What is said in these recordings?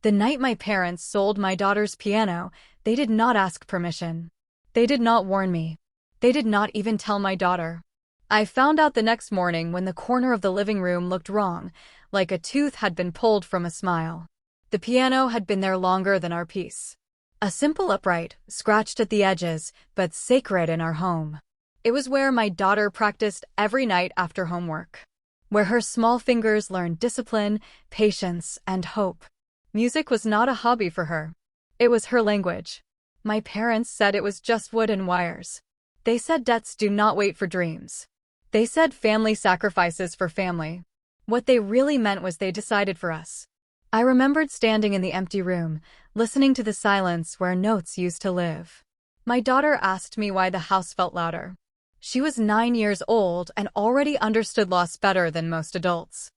The night my parents sold my daughter's piano, they did not ask permission. They did not warn me. They did not even tell my daughter. I found out the next morning when the corner of the living room looked wrong, like a tooth had been pulled from a smile. The piano had been there longer than our piece. A simple upright, scratched at the edges, but sacred in our home. It was where my daughter practiced every night after homework. Where her small fingers learned discipline, patience, and hope. Music was not a hobby for her. It was her language. My parents said it was just wood and wires. They said debts do not wait for dreams. They said family sacrifices for family. What they really meant was they decided for us. I remembered standing in the empty room, listening to the silence where notes used to live. My daughter asked me why the house felt louder. She was 9 years old and already understood loss better than most adults.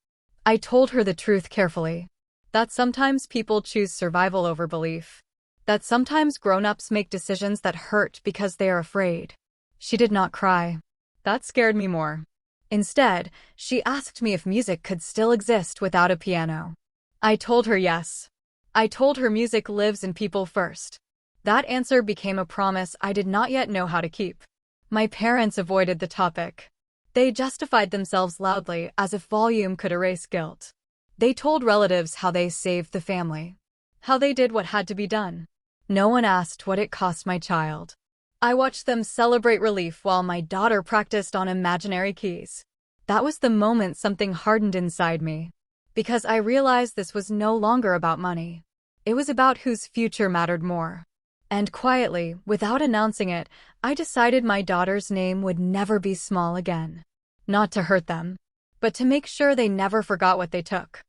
I told her the truth carefully. That sometimes people choose survival over belief. That sometimes grown-ups make decisions that hurt because they are afraid. She did not cry. That scared me more. Instead, she asked me if music could still exist without a piano. I told her yes. I told her music lives in people first. That answer became a promise I did not yet know how to keep. My parents avoided the topic. They justified themselves loudly as if volume could erase guilt. They told relatives how they saved the family. How they did what had to be done. No one asked what it cost my child. I watched them celebrate relief while my daughter practiced on imaginary keys. That was the moment something hardened inside me. Because I realized this was no longer about money. It was about whose future mattered more. And quietly, without announcing it, I decided my daughter's name would never be small again. Not to hurt them, but to make sure they never forgot what they took.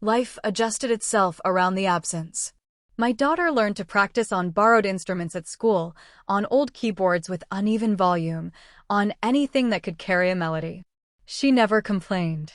Life adjusted itself around the absence. My daughter learned to practice on borrowed instruments at school, on old keyboards with uneven volume, on anything that could carry a melody. She never complained.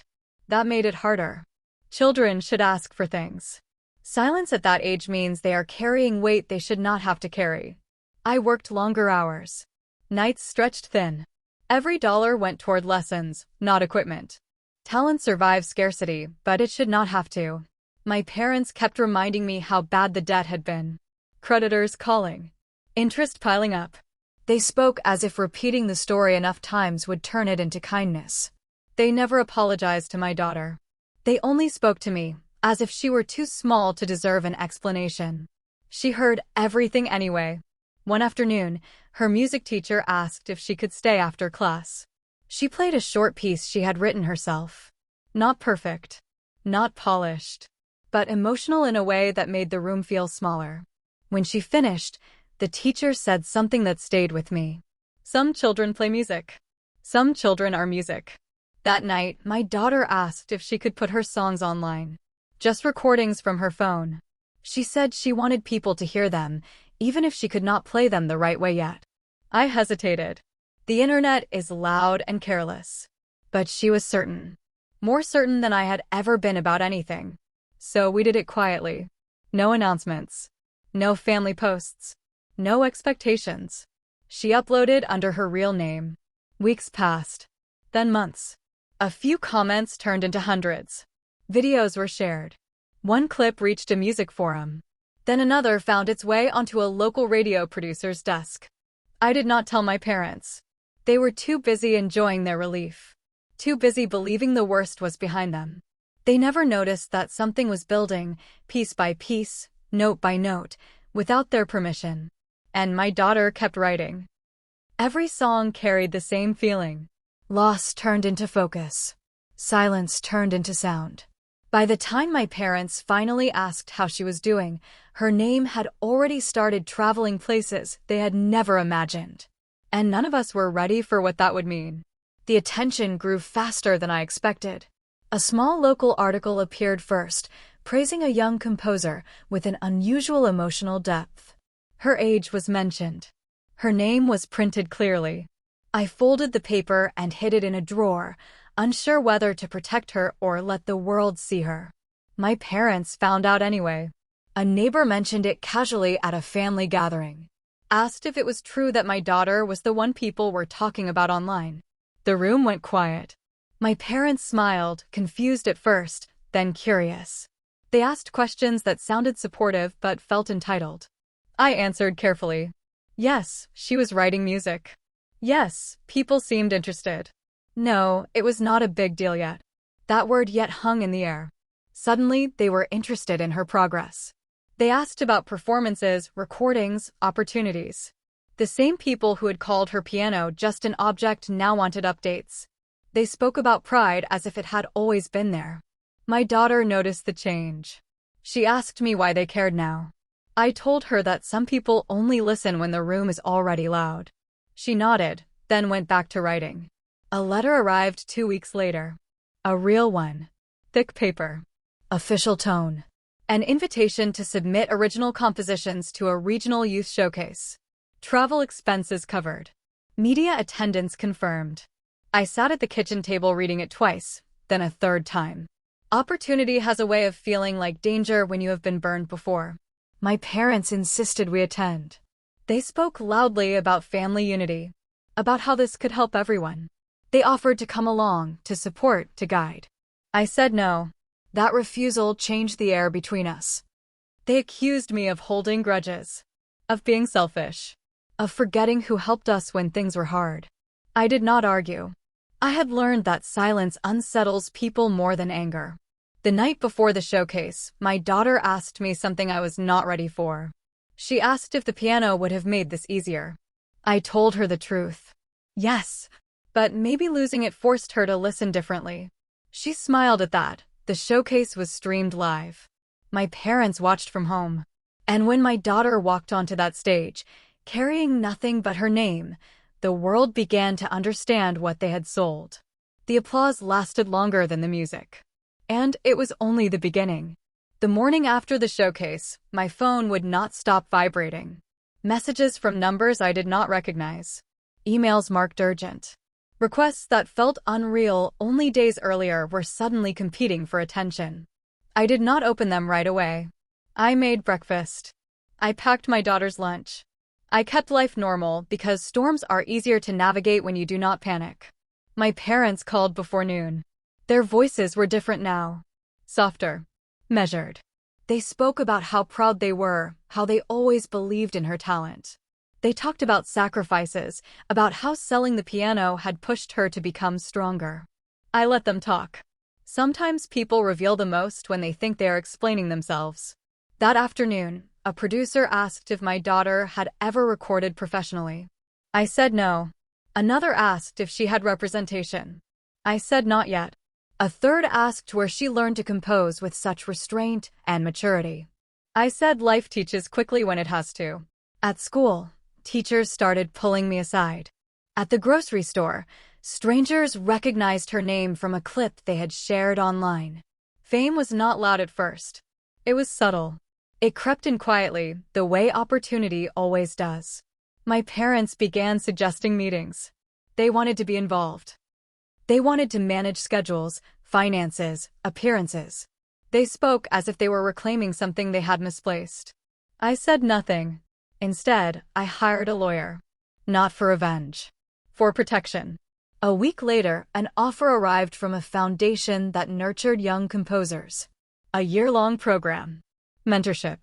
That made it harder. Children should ask for things. Silence at that age means they are carrying weight they should not have to carry. I worked longer hours. Nights stretched thin. Every dollar went toward lessons, not equipment. Talent survives scarcity, but it should not have to. My parents kept reminding me how bad the debt had been. Creditors calling. Interest piling up. They spoke as if repeating the story enough times would turn it into kindness. They never apologized to my daughter. They only spoke to me, as if she were too small to deserve an explanation. She heard everything anyway. One afternoon, her music teacher asked if she could stay after class. She played a short piece she had written herself. Not perfect. Not polished. But emotional in a way that made the room feel smaller. When she finished, the teacher said something that stayed with me. Some children play music. Some children are music. That night, my daughter asked if she could put her songs online. Just recordings from her phone. She said she wanted people to hear them, even if she could not play them the right way yet. I hesitated. The internet is loud and careless. But she was certain. More certain than I had ever been about anything. So we did it quietly. No announcements. No family posts. No expectations. She uploaded under her real name. Weeks passed. Then months. A few comments turned into hundreds. Videos were shared. One clip reached a music forum. Then another found its way onto a local radio producer's desk. I did not tell my parents. They were too busy enjoying their relief. Too busy believing the worst was behind them. They never noticed that something was building, piece by piece, note by note, without their permission. And my daughter kept writing. Every song carried the same feeling. Loss turned into focus. Silence turned into sound. By the time my parents finally asked how she was doing, her name had already started traveling places they had never imagined. And none of us were ready for what that would mean. The attention grew faster than I expected. A small local article appeared first, praising a young composer with an unusual emotional depth. Her age was mentioned. Her name was printed clearly. I folded the paper and hid it in a drawer, unsure whether to protect her or let the world see her. My parents found out anyway. A neighbor mentioned it casually at a family gathering. Asked if it was true that my daughter was the one people were talking about online. The room went quiet. My parents smiled, confused at first, then curious. They asked questions that sounded supportive but felt entitled. I answered carefully. Yes, she was writing music. Yes, people seemed interested. No, it was not a big deal yet. That word yet hung in the air. Suddenly, they were interested in her progress. They asked about performances, recordings, opportunities. The same people who had called her piano just an object now wanted updates. They spoke about pride as if it had always been there. My daughter noticed the change. She asked me why they cared now. I told her that some people only listen when the room is already loud. She nodded, then went back to writing. A letter arrived 2 weeks later. A real one. Thick paper. Official tone. An invitation to submit original compositions to a regional youth showcase. Travel expenses covered. Media attendance confirmed. I sat at the kitchen table reading it twice, then a third time. Opportunity has a way of feeling like danger when you have been burned before. My parents insisted we attend. They spoke loudly about family unity, about how this could help everyone. They offered to come along, to support, to guide. I said no. That refusal changed the air between us. They accused me of holding grudges, of being selfish, of forgetting who helped us when things were hard. I did not argue. I had learned that silence unsettles people more than anger. The night before the showcase, my daughter asked me something I was not ready for. She asked if the piano would have made this easier. I told her the truth. Yes, but maybe losing it forced her to listen differently. She smiled at that. The showcase was streamed live. My parents watched from home. And when my daughter walked onto that stage, carrying nothing but her name, the world began to understand what they had sold. The applause lasted longer than the music. And it was only the beginning. The morning after the showcase, my phone would not stop vibrating. Messages from numbers I did not recognize. Emails marked urgent. Requests that felt unreal only days earlier were suddenly competing for attention. I did not open them right away. I made breakfast. I packed my daughter's lunch. I kept life normal because storms are easier to navigate when you do not panic. My parents called before noon. Their voices were different now. Softer. Measured. They spoke about how proud they were, how they always believed in her talent. They talked about sacrifices, about how selling the piano had pushed her to become stronger. I let them talk. Sometimes people reveal the most when they think they are explaining themselves. That afternoon, a producer asked if my daughter had ever recorded professionally. I said no. Another asked if she had representation. I said not yet. A third asked where she learned to compose with such restraint and maturity. I said life teaches quickly when it has to. At school, teachers started pulling me aside. At the grocery store, strangers recognized her name from a clip they had shared online. Fame was not loud at first. It was subtle. It crept in quietly, the way opportunity always does. My parents began suggesting meetings. They wanted to be involved. They wanted to manage schedules, finances, appearances. They spoke as if they were reclaiming something they had misplaced. I said nothing. Instead, I hired a lawyer. Not for revenge. For protection. A week later, an offer arrived from a foundation that nurtured young composers. A year-long program. Mentorship.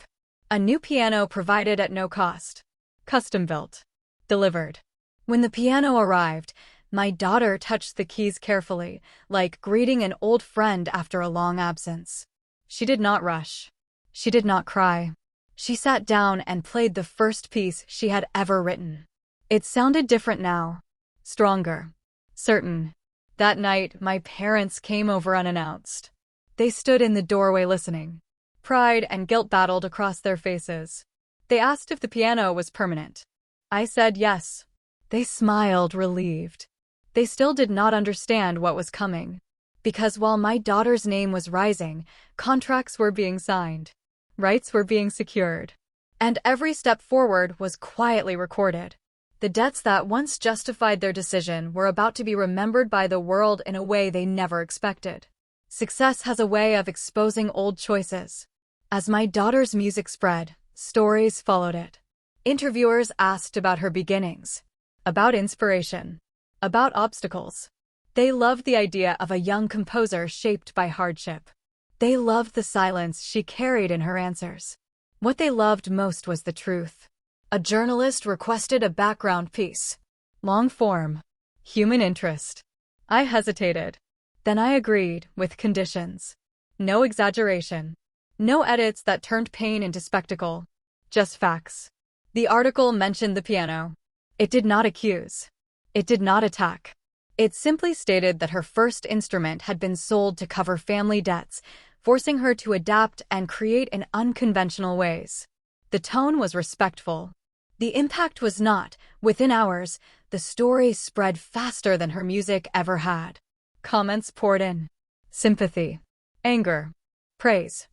A new piano provided at no cost. Custom-built. Delivered. When the piano arrived, my daughter touched the keys carefully, like greeting an old friend after a long absence. She did not rush. She did not cry. She sat down and played the first piece she had ever written. It sounded different now. Stronger. Certain. That night, my parents came over unannounced. They stood in the doorway listening. Pride and guilt battled across their faces. They asked if the piano was permanent. I said yes. They smiled, relieved. They still did not understand what was coming. Because while my daughter's name was rising, contracts were being signed. Rights were being secured. And every step forward was quietly recorded. The debts that once justified their decision were about to be remembered by the world in a way they never expected. Success has a way of exposing old choices. As my daughter's music spread, stories followed it. Interviewers asked about her beginnings, about inspiration, about obstacles. They loved the idea of a young composer shaped by hardship. They loved the silence she carried in her answers. What they loved most was the truth. A journalist requested a background piece. Long form. Human interest. I hesitated. Then I agreed, with conditions. No exaggeration. No edits that turned pain into spectacle. Just facts. The article mentioned the piano. It did not accuse. It did not attack. It simply stated that her first instrument had been sold to cover family debts, forcing her to adapt and create in unconventional ways. The tone was respectful. The impact was not. Within hours, the story spread faster than her music ever had. Comments poured in. Sympathy. Anger. Praise.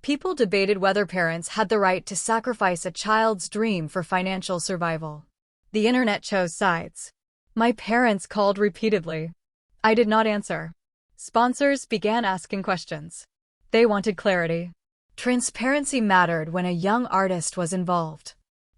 People debated whether parents had the right to sacrifice a child's dream for financial survival. The internet chose sides. My parents called repeatedly. I did not answer. Sponsors began asking questions. They wanted clarity. Transparency mattered when a young artist was involved.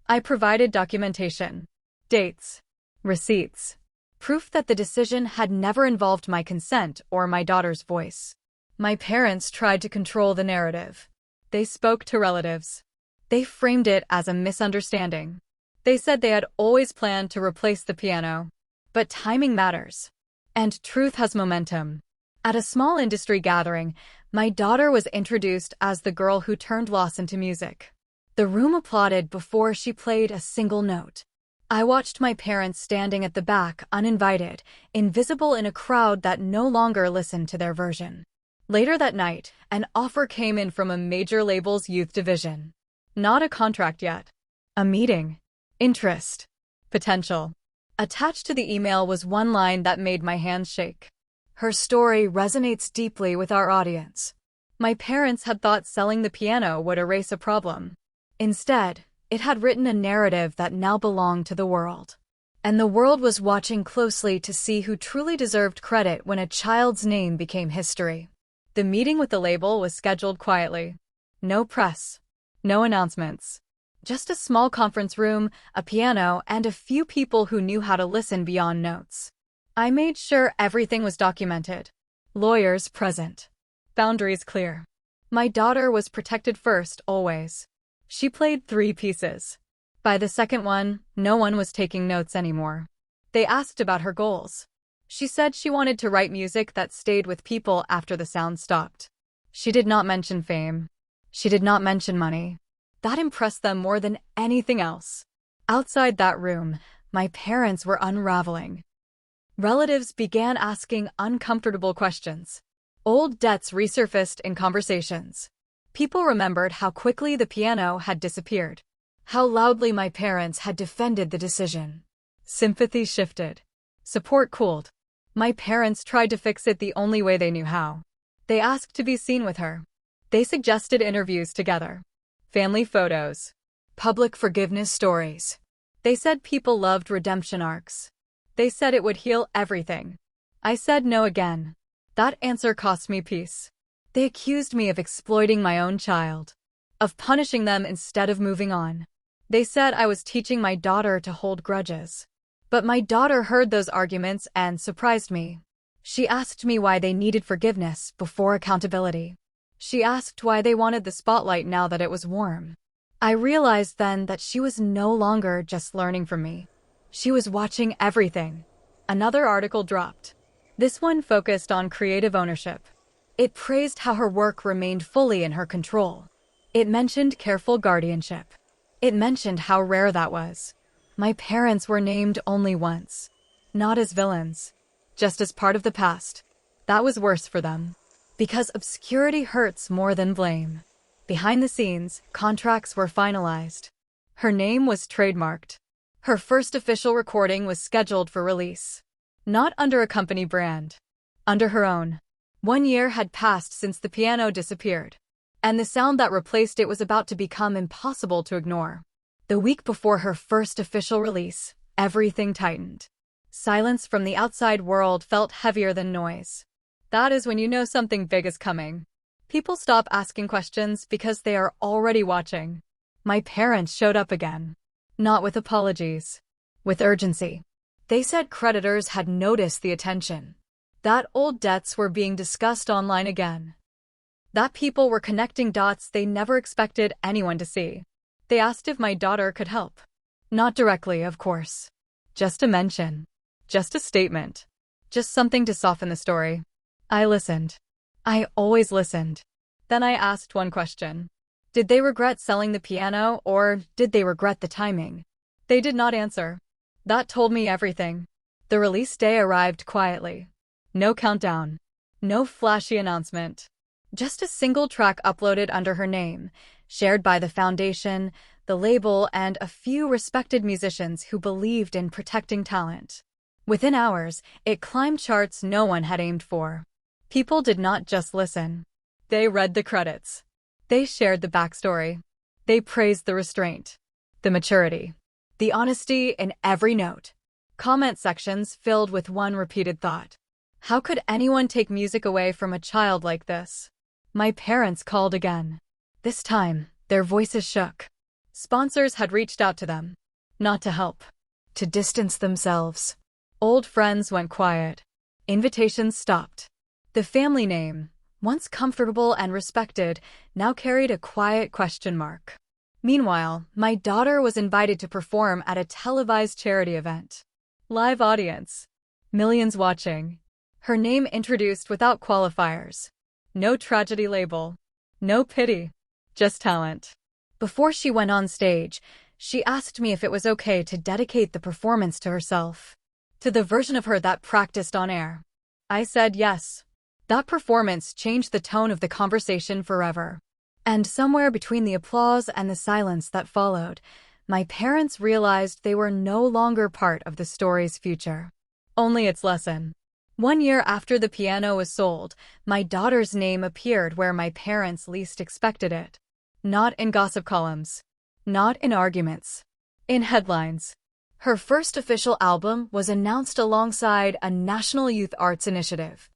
I provided documentation, dates, receipts, proof that the decision had never involved my consent or my daughter's voice. My parents tried to control the narrative. They spoke to relatives. They framed it as a misunderstanding. They said they had always planned to replace the piano. But timing matters. And truth has momentum. At a small industry gathering, my daughter was introduced as the girl who turned loss into music. The room applauded before she played a single note. I watched my parents standing at the back, uninvited, invisible in a crowd that no longer listened to their version. Later that night, an offer came in from a major label's youth division. Not a contract yet. A meeting. Interest. Potential. Attached to the email was one line that made my hands shake. Her story resonates deeply with our audience. My parents had thought selling the piano would erase a problem. Instead, it had written a narrative that now belonged to the world. And the world was watching closely to see who truly deserved credit when a child's name became history. The meeting with the label was scheduled quietly. No press. No announcements. Just a small conference room, a piano, and a few people who knew how to listen beyond notes. I made sure everything was documented. Lawyers present. Boundaries clear. My daughter was protected first, always. She played 3 pieces. By the second one, no one was taking notes anymore. They asked about her goals. She said she wanted to write music that stayed with people after the sound stopped. She did not mention fame. She did not mention money. That impressed them more than anything else. Outside that room, my parents were unraveling. Relatives began asking uncomfortable questions. Old debts resurfaced in conversations. People remembered how quickly the piano had disappeared. How loudly my parents had defended the decision. Sympathy shifted. Support cooled. My parents tried to fix it the only way they knew how. They asked to be seen with her. They suggested interviews together. Family photos. Public forgiveness stories. They said people loved redemption arcs. They said it would heal everything. I said no again. That answer cost me peace. They accused me of exploiting my own child. Of punishing them instead of moving on. They said I was teaching my daughter to hold grudges. But my daughter heard those arguments and surprised me. She asked me why they needed forgiveness before accountability. She asked why they wanted the spotlight now that it was warm. I realized then that she was no longer just learning from me. She was watching everything. Another article dropped. This one focused on creative ownership. It praised how her work remained fully in her control. It mentioned careful guardianship. It mentioned how rare that was. My parents were named only once. Not as villains. Just as part of the past. That was worse for them. Because obscurity hurts more than blame. Behind the scenes, contracts were finalized. Her name was trademarked. Her first official recording was scheduled for release. Not under a company brand. Under her own. 1 year had passed since the piano disappeared. And the sound that replaced it was about to become impossible to ignore. The week before her first official release, everything tightened. Silence from the outside world felt heavier than noise. That is when you know something big is coming. People stop asking questions because they are already watching. My parents showed up again. Not with apologies. With urgency. They said creditors had noticed the attention. That old debts were being discussed online again. That people were connecting dots they never expected anyone to see. They asked if my daughter could help. Not directly, of course. Just a mention. Just a statement. Just something to soften the story. I listened. I always listened. Then I asked one question. Did they regret selling the piano, or did they regret the timing? They did not answer. That told me everything. The release day arrived quietly. No countdown. No flashy announcement. Just a single track uploaded under her name, shared by the foundation, the label, and a few respected musicians who believed in protecting talent. Within hours, it climbed charts no one had aimed for. People did not just listen. They read the credits. They shared the backstory. They praised the restraint, the maturity, the honesty in every note. Comment sections filled with one repeated thought. How could anyone take music away from a child like this? My parents called again. This time, their voices shook. Sponsors had reached out to them. Not to help. To distance themselves. Old friends went quiet. Invitations stopped. The family name, once comfortable and respected, now carried a quiet question mark. Meanwhile, my daughter was invited to perform at a televised charity event. Live audience. Millions watching. Her name introduced without qualifiers. No tragedy label. No pity. Just talent. Before she went on stage, she asked me if it was okay to dedicate the performance to herself. To the version of her that practiced on air. I said yes. That performance changed the tone of the conversation forever. And somewhere between the applause and the silence that followed, my parents realized they were no longer part of the story's future. Only its lesson. 1 year after the piano was sold, my daughter's name appeared where my parents least expected it. Not in gossip columns. Not in arguments. In headlines. Her first official album was announced alongside a National Youth Arts Initiative.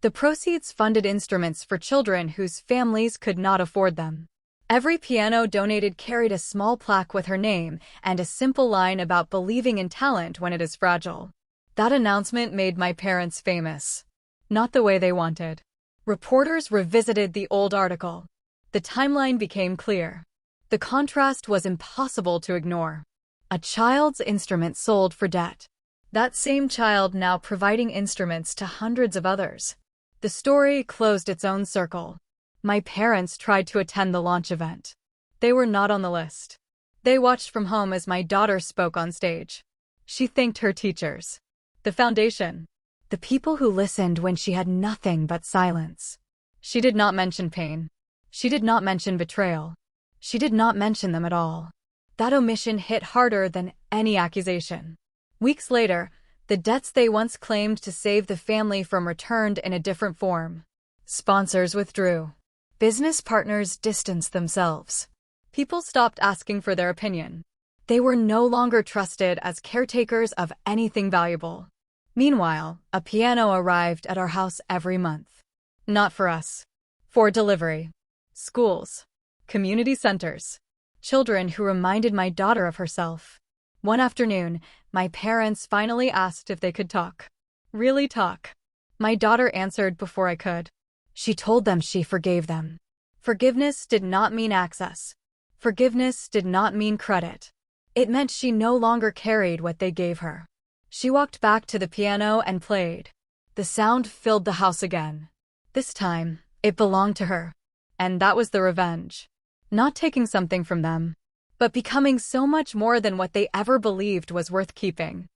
The proceeds funded instruments for children whose families could not afford them. Every piano donated carried a small plaque with her name and a simple line about believing in talent when it is fragile. That announcement made my parents famous. Not the way they wanted. Reporters revisited the old article. The timeline became clear. The contrast was impossible to ignore. A child's instrument sold for debt. That same child now providing instruments to hundreds of others. The story closed its own circle. My parents tried to attend the launch event. They were not on the list. They watched from home as my daughter spoke on stage. She thanked her teachers. The foundation. The people who listened when she had nothing but silence. She did not mention pain. She did not mention betrayal. She did not mention them at all. That omission hit harder than any accusation. Weeks later, the debts they once claimed to save the family from returned in a different form. Sponsors withdrew. Business partners distanced themselves. People stopped asking for their opinion. They were no longer trusted as caretakers of anything valuable. Meanwhile, a piano arrived at our house every month. Not for us. For delivery. Schools. Community centers. Children who reminded my daughter of herself. One afternoon, my parents finally asked if they could talk. Really talk. My daughter answered before I could. She told them she forgave them. Forgiveness did not mean access. Forgiveness did not mean credit. It meant she no longer carried what they gave her. She walked back to the piano and played. The sound filled the house again. This time, it belonged to her. And that was the revenge. Not taking something from them, but becoming so much more than what they ever believed was worth keeping.